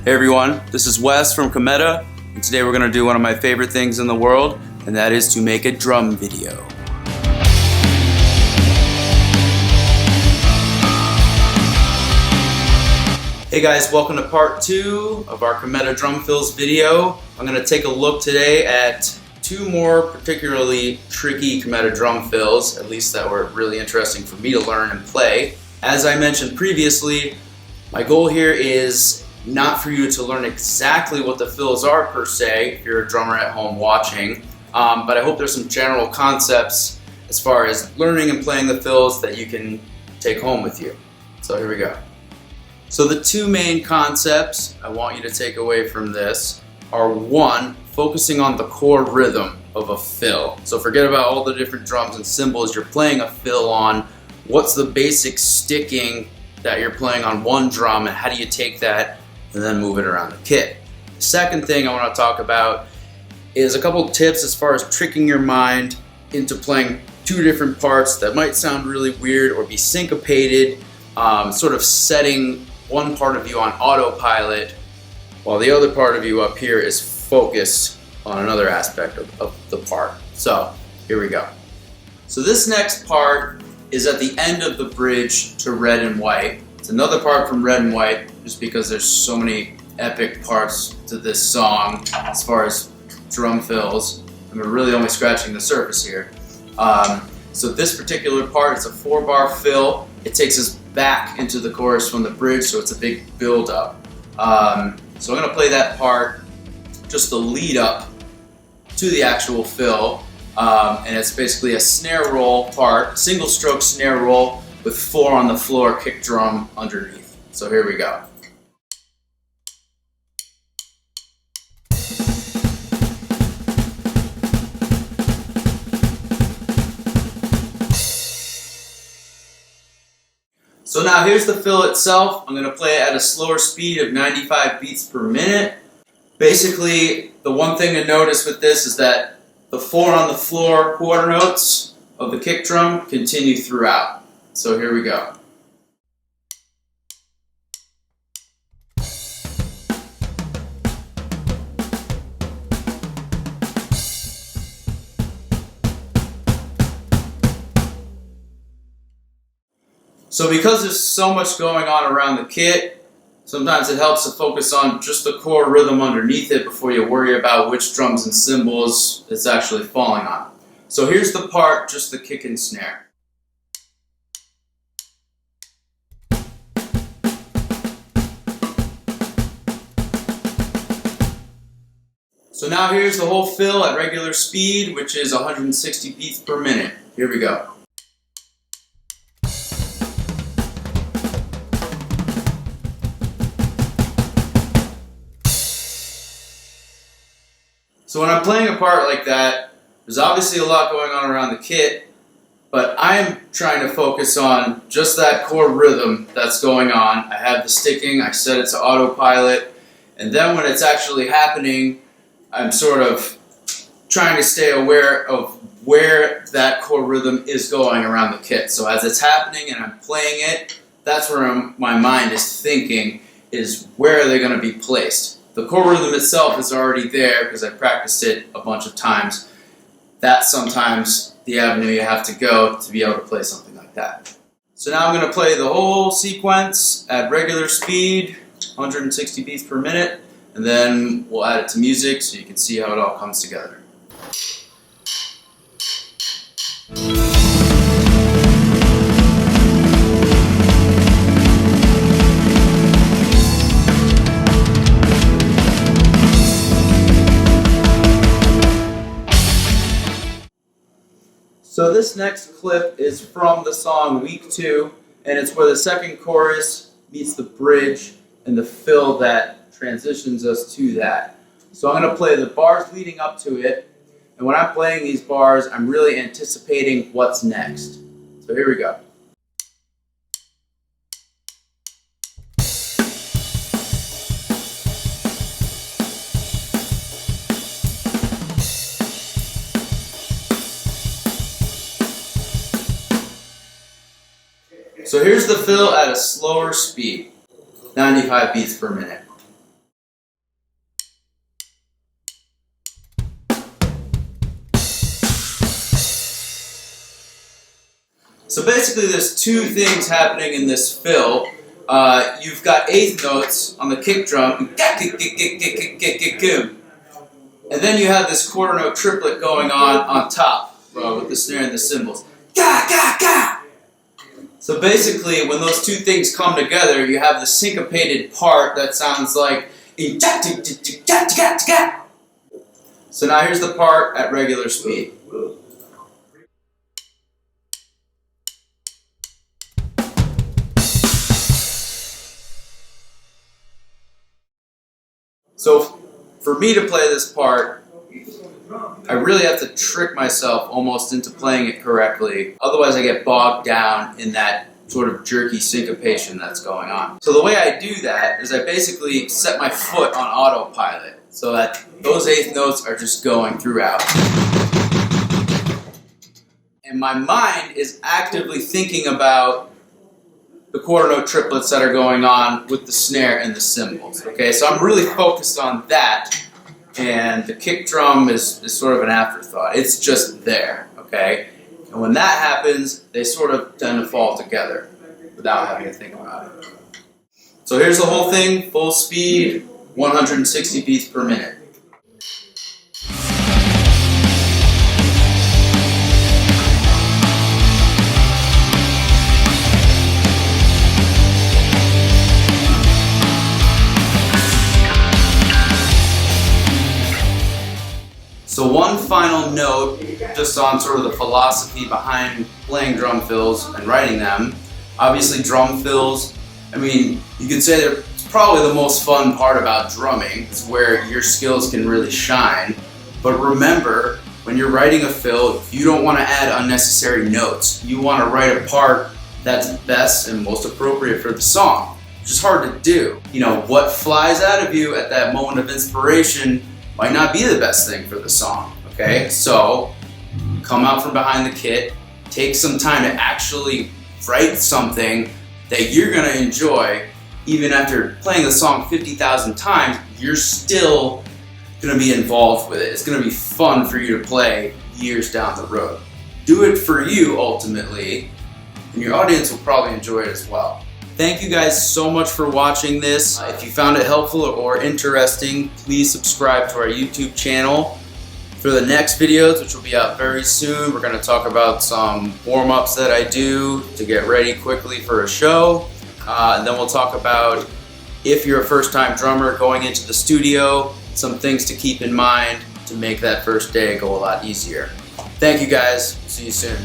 Hey everyone, this is Wes from COMETA, and today we're going to do one of my favorite things in the world, and that is to make a drum video. Hey guys, welcome to part 2 of our COMETA drum fills video. I'm going to take a look today at 2 more particularly tricky COMETA drum fills, at least that were really interesting for me to learn and play. As I mentioned previously, my goal here is not for you to learn exactly what the fills are per se, if you're a drummer at home watching, but I hope there's some general concepts as far as learning and playing the fills that you can take home with you. So here we go. So the 2 main concepts I want you to take away from this are 1, focusing on the core rhythm of a fill. So forget about all the different drums and cymbals you're playing a fill on. What's the basic sticking that you're playing on one drum, and how do you take that and then move it around the kit? The second thing I want to talk about is a couple tips as far as tricking your mind into playing 2 different parts that might sound really weird or be syncopated, sort of setting one part of you on autopilot while the other part of you up here is focused on another aspect of the part. So here we go. So this next part is at the end of the bridge to Red and White. It's another part from Red and White just because there's so many epic parts to this song as far as drum fills, and we're really only scratching the surface here. So this particular part is a 4-bar fill. It takes us back into the chorus from the bridge, so it's a big build up. So I'm going to play that part, just the lead up to the actual fill, and it's basically a snare roll part, single stroke snare roll with 4 on the floor kick drum underneath. So here we go. So now here's the fill itself. I'm going to play it at a slower speed of 95 beats per minute. Basically, the one thing to notice with this is that the 4 on the floor quarter notes of the kick drum continue throughout. So here we go. So because there's so much going on around the kit, sometimes it helps to focus on just the core rhythm underneath it before you worry about which drums and cymbals it's actually falling on. So here's the part, just the kick and snare. So now here's the whole fill at regular speed, which is 160 beats per minute. Here we go. So when I'm playing a part like that, there's obviously a lot going on around the kit, but I'm trying to focus on just that core rhythm that's going on. I have the sticking, I set it to autopilot, and then when it's actually happening, I'm sort of trying to stay aware of where that core rhythm is going around the kit. So as it's happening and I'm playing it, that's where my mind is thinking, is where are they going to be placed? The core rhythm itself is already there because I practiced it a bunch of times. That's sometimes the avenue you have to go to be able to play something like that. So now I'm going to play the whole sequence at regular speed, 160 beats per minute, and then we'll add it to music so you can see how it all comes together. So this next clip is from the song Week 2, and it's where the second chorus meets the bridge and the fill that transitions us to that. So I'm going to play the bars leading up to it, and when I'm playing these bars, I'm really anticipating what's next. So here we go. So here's the fill at a slower speed, 95 beats per minute. So basically there's two things happening in this fill. You've got eighth notes on the kick drum, and then you have this quarter note triplet going on top with the snare and the cymbals. So basically when those two things come together, you have the syncopated part that sounds like. So now here's the part at regular speed. So for me to play this part, I really have to trick myself almost into playing it correctly. Otherwise I get bogged down in that sort of jerky syncopation that's going on. So the way I do that is I basically set my foot on autopilot so that those eighth notes are just going throughout. And my mind is actively thinking about the quarter note triplets that are going on with the snare and the cymbals. Okay, so I'm really focused on that, and the kick drum is sort of an afterthought. It's just there, okay? And when that happens, they sort of tend to fall together without having to think about it. So here's the whole thing, full speed, 160 beats per minute. So one final note, just on sort of the philosophy behind playing drum fills and writing them. Obviously drum fills, I mean, you could say they're probably the most fun part about drumming. It's where your skills can really shine. But remember, when you're writing a fill, you don't want to add unnecessary notes. You want to write a part that's best and most appropriate for the song, which is hard to do. You know, what flies out of you at that moment of inspiration might not be the best thing for the song, okay? So, come out from behind the kit, take some time to actually write something that you're gonna enjoy. Even after playing the song 50,000 times, you're still gonna be involved with it. It's gonna be fun for you to play years down the road. Do it for you, ultimately, and your audience will probably enjoy it as well. Thank you guys so much for watching this. If you found it helpful or interesting, please subscribe to our YouTube channel. For the next videos, which will be out very soon, we're going to talk about some warm-ups that I do to get ready quickly for a show. And then we'll talk about, if you're a first-time drummer going into the studio, some things to keep in mind to make that first day go a lot easier. Thank you guys. See you soon.